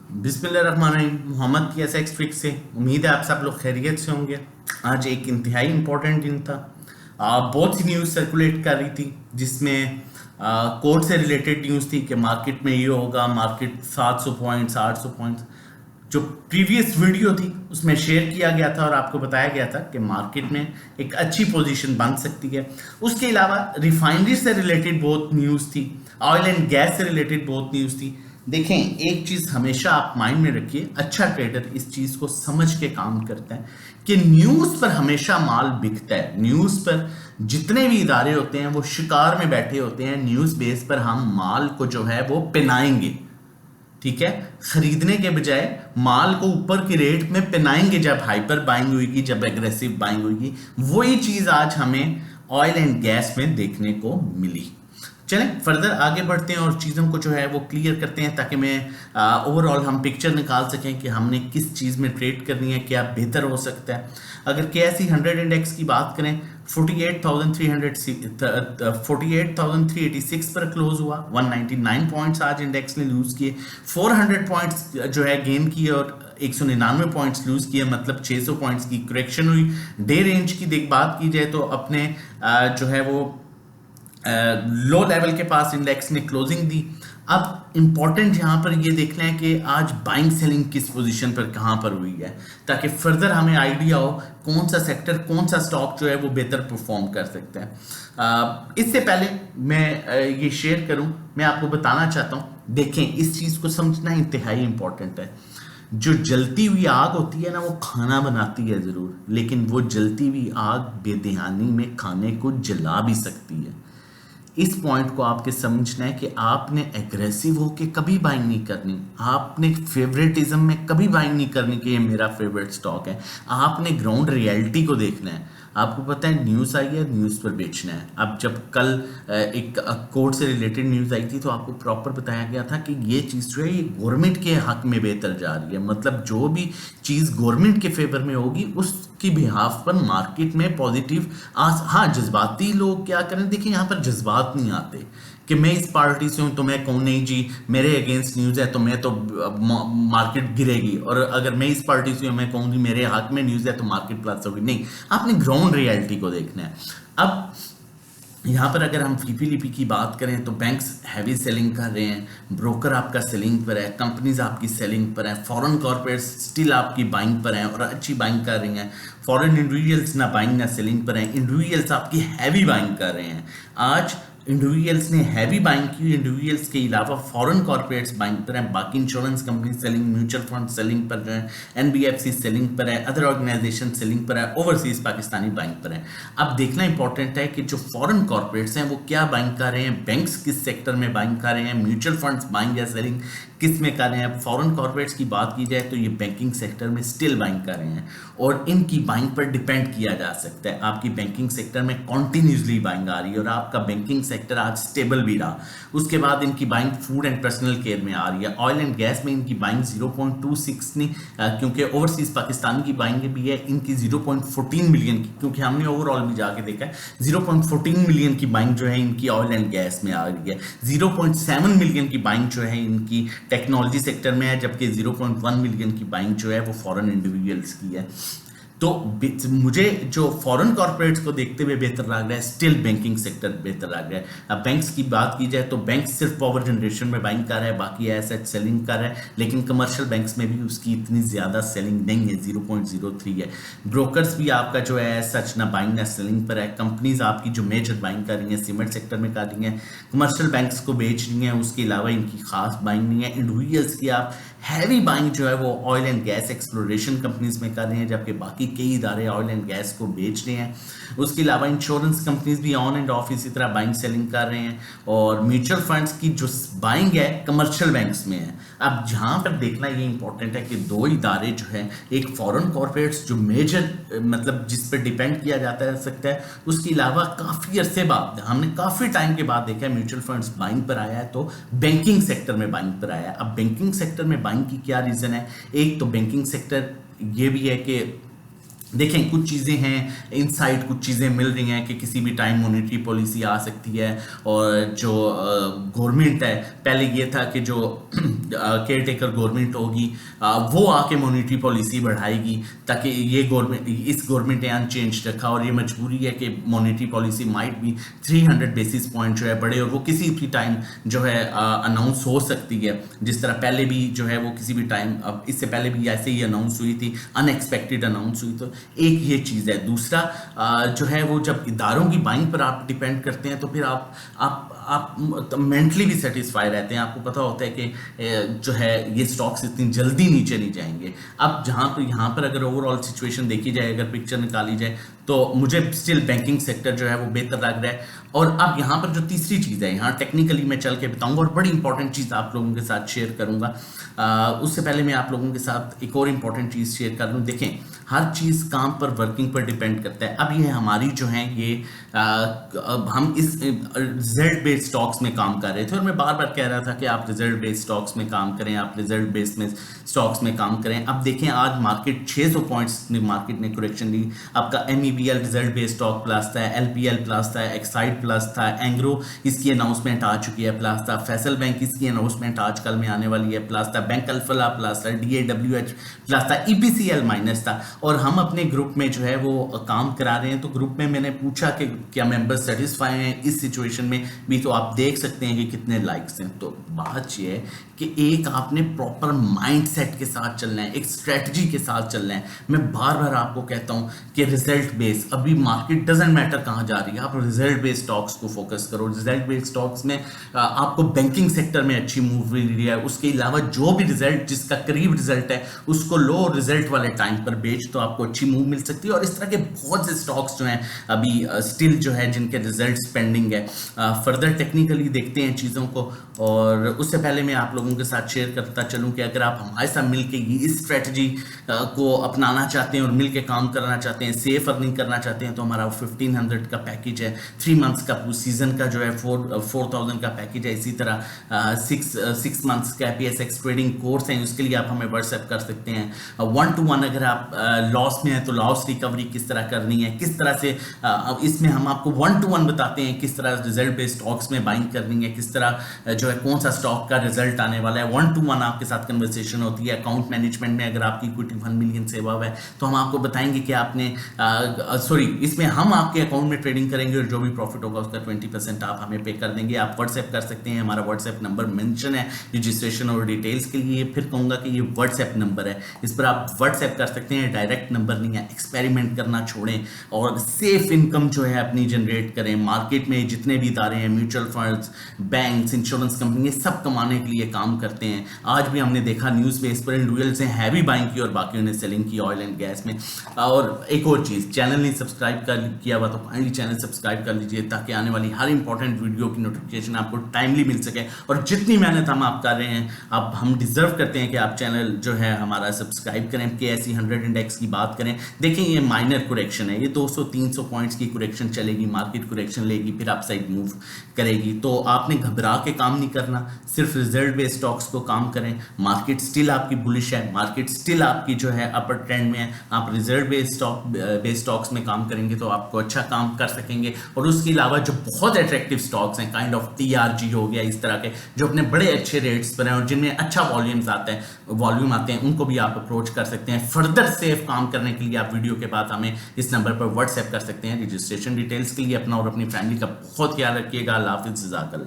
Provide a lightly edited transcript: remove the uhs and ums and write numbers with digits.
बिस्मिल्लाहिर्रहमानिर्रहीम। मोहम्मद की SX trick से उम्मीद है आप सब लोग खैरियत से होंगे। आज एक इंतहाई इम्पोर्टेंट दिन था। बहुत सी न्यूज़ सर्कुलेट कर रही थी जिसमें कोर्ट से रिलेटेड न्यूज़ थी कि मार्केट में ये होगा, मार्केट 700 पॉइंट्स 800 पॉइंट्स। जो प्रीवियस वीडियो थी उसमें शेयर किया गया था और आपको बताया गया था कि मार्केट में एक अच्छी पोजीशन बन सकती है। उसके अलावा रिफाइनरी से रिलेटेड बहुत न्यूज़ थी, ऑयल एंड गैस से रिलेटेड बहुत न्यूज़ थी। देखें, एक चीज़ हमेशा आप माइंड में रखिए, अच्छा ट्रेडर इस चीज़ को समझ के काम करता है कि न्यूज़ पर हमेशा माल बिकता है। न्यूज़ पर जितने भी इदारे होते हैं वो शिकार में बैठे होते हैं। न्यूज़ बेस पर हम माल को जो है वो पिनाएंगे, ठीक है, खरीदने के बजाय माल को ऊपर के रेट में पिनाएंगे। जब हाइपर बाइंग होगी, जब एग्रेसिव बाइंग होगी, वही चीज आज हमें ऑयल एंड गैस में देखने को मिली। चलें फर्दर आगे बढ़ते हैं और चीज़ों को जो है वो क्लियर करते हैं ताकि मैं ओवरऑल हम पिक्चर निकाल सकें कि हमने किस चीज़ में ट्रेड करनी है, क्या बेहतर हो सकता है। अगर KSE 100 इंडेक्स की बात करें, 48,386 पर क्लोज हुआ। 199 पॉइंट्स आज इंडेक्स ने लूज किए। 400 पॉइंट्स जो है गेन किए और 199 पॉइंट्स लूज किए, मतलब 600 पॉइंट्स की करेक्शन हुई। डे रेंज की बात की जाए तो अपने जो है वो लो लेवल के पास इंडेक्स ने क्लोजिंग दी। अब इंपॉर्टेंट यहां पर ये देखना है कि आज बाइंग सेलिंग किस पोजीशन पर कहां पर हुई है, ताकि फर्दर हमें आइडिया हो कौन सा सेक्टर, कौन सा स्टॉक जो है वो बेहतर परफॉर्म कर सकता है। इससे पहले मैं ये शेयर करूं, मैं आपको बताना चाहता हूं, देखें इस चीज को समझना इंतहाई इंपॉर्टेंट है। जो जलती हुई आग होती है ना, वो खाना बनाती है जरूर, लेकिन वो जलती हुई आग बेध्यानी में खाने को जला भी सकती है। इस पॉइंट को आपके समझना है कि आपने एग्रेसिव होके कभी बाइंग नहीं करनी, आपने फेवरेटिज्म में कभी बाइंग नहीं करनी कि ये मेरा फेवरेट स्टॉक है। आपने ग्राउंड रियलिटी को देखना है। आपको पता है न्यूज़ आई है, न्यूज़ पर बेचना है। अब जब कल एक कोर्ट से रिलेटेड न्यूज़ आई थी तो आपको प्रॉपर बताया गया था कि ये चीज़ जो है ये गवर्नमेंट के हक में बेहतर जा रही है, मतलब जो भी चीज़ गवर्नमेंट के फेवर में होगी उसकी बिहाफ पर मार्केट में पॉजिटिव हाँ, जज्बाती लोग क्या करें, देखिए यहाँ पर जज्बात नहीं आते कि मैं इस पार्टी से हूं तो मैं कौन नहीं जी, मेरे अगेंस्ट न्यूज़ है तो मैं तो मार्केट गिरेगी, और अगर मैं इस पार्टी से हूं मैं कहूंगी मेरे हक में न्यूज़ है तो मार्केट प्लस होगी। नहीं, आपने ग्राउंड रियलिटी को देखना है। अब यहाँ पर अगर हम फीपी लिपि की बात करें तो बैंक्स हैवी सेलिंग कर रहे हैं, ब्रोकर आपका सेलिंग पर है, कंपनीज आपकी सेलिंग पर है, फॉरेन कॉर्पोरेट्स स्टिल आपकी बाइंग पर हैं और अच्छी बाइंग कर रही हैं। फॉरेन इंडिविजुअल्स ना बाइंग ना सेलिंग पर हैं, इंडिविजुअल्स आपकी हैवी बाइंग कर रहे हैं। आज इंडिविजुअल्स ने हैवी बाइंग की, इंडिविजुअल्स के अलावा फॉरेन कॉर्पोरेट्स बाइंग पर हैं, बाकी insurance company selling, mutual fund selling पर जो है, NBFC सेलिंग पर है, अदर ऑर्गेनाइजेशन सेलिंग पर है, ओवरसीज पाकिस्तानी बाइंग पर है। अब देखना इंपॉर्टेंट है कि जो फॉरेन कॉर्पोरेट्स हैं वो क्या बाइंग कर रहे हैं, बैंक्स किस सेक्टर में बाइंग कर रहे हैं, म्यूचुअल फंड्स बाइंग या सेलिंग किस में कर रहे हैं। फॉरेन कॉर्पोरेट्स की बात की जाए तो ये बैंकिंग सेक्टर में स्टिल बाइंग कर रहे हैं और इनकी बाइंग पर डिपेंड किया जा सकता है। आपकी बैंकिंग सेक्टर में कॉन्टिन्यूसली बाइंग आ रही है और आपका बैंकिंग सेक्टर आज स्टेबल भी रहा। उसके बाद इनकी buying food and personal care में आ रही है। ऑयल एंड गैस में इनकी बाइंग 0.26 नहीं, क्योंकि ओवरसीज पाकिस्तान की बाइंग भी है, इनकी 0.14 मिलियन की, क्योंकि हमने ओवरऑल भी जाके देखा है 0.14 मिलियन की बाइंग जो है इनकी ऑयल एंड गैस में आ रही है। 0.7 मिलियन की बाइंग जो है इनकी टेक्नोलॉजी सेक्टर में है, जबकि 0.1 मिलियन की बाइंग जो है वो फॉरेन इंडिविजुअल्स की है। तो मुझे जो फॉरेन कॉर्पोरेट्स को देखते हुए बेहतर लग रहा है, स्टिल बैंकिंग सेक्टर बेहतर लग रहा है। अब बैंक्स की बात की जाए तो बैंक सिर्फ पावर जनरेशन में बाइंग कर रहा है, बाकी एसेट सेलिंग कर रहा है, लेकिन कमर्शियल बैंक्स में भी उसकी इतनी ज़्यादा सेलिंग नहीं है, 0.03 है। ब्रोकर्स भी आपका जो है सच ना बाइंग ना सेलिंग पर है। कंपनीज आपकी जो मेजर बाइंग कर रही हैं सीमेंट सेक्टर में कर रही हैं, कमर्शियल बैंक्स को बेच रही हैं, उसके अलावा इनकी खास बाइंग नहीं है। इंडिविजुअल्स की आप हैवी बाइंग जो है वो oil and gas exploration companies में कर रहे हैं, जबकि बाकी कई इदारे ऑयल एंड गैस को बेच रहे हैं। उसके अलावा इंश्योरेंस कंपनीज भी ऑन एंड ऑफ इसी तरह बाइंग सेलिंग कर रहे हैं और म्यूचुअल फंड्स की जो बाइंग है कमर्शियल बैंक्स में है। अब जहां पर देखना ये इंपॉर्टेंट है कि दो इदारे जो है, एक फॉरेन कॉर्पोरेट्स जो मेजर मतलब जिस पर डिपेंड किया जाता है सकता है, उसके अलावा काफ़ी अरसे बाद हमने काफ़ी टाइम के बाद देखा है म्यूचुअल फंड्स बाइंग पर आया है, तो बैंकिंग सेक्टर में बाइंग पर आया है। अब बैंकिंग सेक्टर में बाइंग की क्या रीज़न है, एक तो बैंकिंग सेक्टर ये भी है कि देखें कुछ चीज़ें हैं इनसाइड, कुछ चीज़ें मिल रही हैं कि किसी भी टाइम मॉनेटरी पॉलिसी आ सकती है, और जो गवर्नमेंट है, पहले ये था कि जो केयर टेकर गवर्नमेंट होगी वो आके मॉनेटरी पॉलिसी बढ़ाएगी, ताकि ये गवर्नमेंट, इस गवर्नमेंट ने अनचेंज रखा और ये मजबूरी है कि मॉनेटरी पॉलिसी माइट भी 300 बेसिस पॉइंट जो है बढ़े, और वो किसी भी टाइम जो है अनाउंस हो सकती है, जिस तरह पहले भी जो है वो किसी भी टाइम, अब इससे पहले भी ऐसे ही अनाउंस हुई थी, अनएक्सपेक्टेड अनाउंस हुई। तो एक ये चीज़ है। दूसरा जो है वो जब इदारों की बाइंग पर आप डिपेंड करते हैं तो फिर आप मेंटली भी सेटिस्फाई रहते हैं, आपको पता होता है कि जो है ये स्टॉक्स इतनी जल्दी नीचे नहीं जाएंगे। अब जहाँ पर यहाँ पर अगर ओवरऑल सिचुएशन देखी जाए, अगर पिक्चर निकाली जाए, तो मुझे स्टिल बैंकिंग सेक्टर जो है वो बेहतर लग रहा है। और अब यहाँ पर जो तीसरी चीज़ है, यहाँ टेक्निकली मैं चल के बताऊंगा और बड़ी इंपॉर्टेंट चीज़ आप लोगों के साथ शेयर करूंगा। उससे पहले मैं आप लोगों के साथ एक और इंपॉर्टेंट चीज़ शेयर कर लूँ। देखें, हर चीज़ काम पर, वर्किंग पर डिपेंड करता है। अब ये हमारी जो है ये अब हम इस रिजल्ट बेस्ड स्टॉक्स में काम कर रहे थे, और मैं बार बार कह रहा था कि आप रिजल्ट बेस्ड स्टॉक्स में काम करें, आप रिजल्ट बेस्ड में स्टॉक्स में काम करें। अब देखें, आज मार्केट 600 पॉइंट्स मार्केट ने करेक्शन ली। आपका MEBL result based stock plus था, LPL प्लस था, एक्साइड प्लस था, एंग्रो इसकी अनाउंसमेंट आ चुकी है प्लस था, फैसल बैंक इसकी अनाउंसमेंट आज कल में आने वाली है प्लस था, बैंक अल्फला प्लस था, DAWH प्लस था, EPCL माइनस था। और हम अपने ग्रुप में जो है वो काम करा रहे हैं, तो ग्रुप में मैंने पूछा कि क्या मेंबर्स सेटिस्फाई हैं इस सिचुएशन में भी, तो आप देख सकते हैं कि कितने लाइक्स हैं। तो बात ये है कि एक आपने प्रॉपर माइंडसेट के साथ चलना है, एक स्ट्रेटजी के साथ चलना है। मैं बार बार आपको कहता हूं कि रिजल्ट बेस, अभी मार्केट डजंट मैटर कहां जा रही है, आप रिजल्ट बेस्ड स्टॉक्स को फोकस करो। रिजल्ट बेस्ड स्टॉक्स में आपको बैंकिंग सेक्टर में अच्छी मूव मिल रही है, उसके अलावा जो भी रिजल्ट जिसका करीब रिजल्ट है उसको लो रिजल्ट वाले टाइम पर बेच, तो आपको अच्छी मूव मिल सकती है। और इस तरह के बहुत से स्टॉक्स जो हैं अभी स्टिल जो है जिनके रिजल्ट्स पेंडिंग है। फर्दर टेक्निकली देखते हैं चीज़ों को, और उससे पहले मैं आप लोगों के साथ शेयर करता चलूं कि अगर आप हमारे साथ मिलके इस स्ट्रेटजी को अपनाना चाहते हैं और मिलके काम करना चाहते हैं, सेफ अर्निंग करना चाहते हैं, तो हमारा 1500 का पैकेज है, 3 मंथ्स का सीजन का जो है 4000 का पैकेज है। इसी तरह 6 मंथ्स का PSX ट्रेडिंग कोर्स है, उसके लिए आप हमें व्हाट्सएप कर सकते हैं। 1-to-1 अगर आप लॉस में है तो लॉस रिकवरी किस तरह करनी है, किस तरह से इसमें हम आपको 1-to-1 बताते हैं किस तरह रिजल्ट बेस्ड स्टॉक्स में बाइंग करनी है, किस तरह जो है कौन सा स्टॉक का रिजल्ट आने वाला है। 1-to-1 आपके साथ कन्वर्सेशन होती है। अकाउंट मैनेजमेंट में अगर आपकी इक्विटी 1 मिलियन से अबव है तो हम आपको बताएंगे कि आपने इसमें हम आपके अकाउंट में ट्रेडिंग करेंगे और जो भी प्रॉफिट होगा उसका 20% आप हमें पे कर देंगे। आप व्हाट्सएप कर सकते हैं, हमारा व्हाट्सएप नंबर मेंशन है रजिस्ट्रेशन और डिटेल्स के लिए। फिर कहूंगा कि ये व्हाट्सएप नंबर है, इस पर आप व्हाट्सएप कर सकते हैं, डायरेक्ट नंबर नहीं है। एक्सपेरिमेंट करना छोड़ें और सेफ इनकम जो है अपनी जनरेट करें। मार्केट में जितने भी इदारे हैं, mutual funds, banks, insurance company, सब कमाने के लिए काम करते हैं। आज भी हमने देखा न्यूज़ बेस पर इंडिविजुअल्स ने हैवी बाइंग की और बाकियों ने सेलिंग की ऑयल एंड गैस में। और एक और चीज़, चैनल नहीं सब्सक्राइब किया हुआ तो फाइनली चैनल सब्सक्राइब कर लीजिए ताकि आने वाली हर इंपॉर्टेंट वीडियो की नोटिफिकेशन आपको टाइमली मिल सके। और जितनी मेहनत हम आप कर रहे हैं, अब हम डिजर्व करते हैं कि आप चैनल जो है हमारा सब्सक्राइब करें। KSE 100 इंडेक्स की बात करें, देखें ये माइनर करेक्शन है, ये 200-300 पॉइंट्स की करेक्शन चलेगी, मार्केट करेक्शन लेगी, फिर अपसाइड मूव करेगी। तो आपने घबरा के काम नहीं करना, सिर्फ रिजल्ट बेस्ड स्टॉक्स को काम करें। मार्केट स्टिल आपकी बुलिश है, मार्केट स्टिल आपकी जो है अपर ट्रेंड में है। आप रिजल्ट बेस्ड स्टॉक्स में काम करेंगे तो आपको अच्छा काम कर सकेंगे। और उसके अलावा जो बहुत अट्रैक्टिव स्टॉक्स हैं, काइंड ऑफ TRG हो गया, इस तरह के जो अपने बड़े अच्छे रेट्स पर हैं और जिनमें अच्छा वॉल्यूम आते हैं, उनको भी आप अप्रोच कर सकते हैं। फर्दर सेफ काम करने के लिए आप वीडियो के बाद हमें इस नंबर पर व्हाट्सएप कर सकते हैं। रजिस्ट्रेशन डिटेल्स के लिए अपना और अपनी फैमिली का बहुत ख्याल रखिएगा। अल्लाह हाफिज़, जज़ाकल्लाह।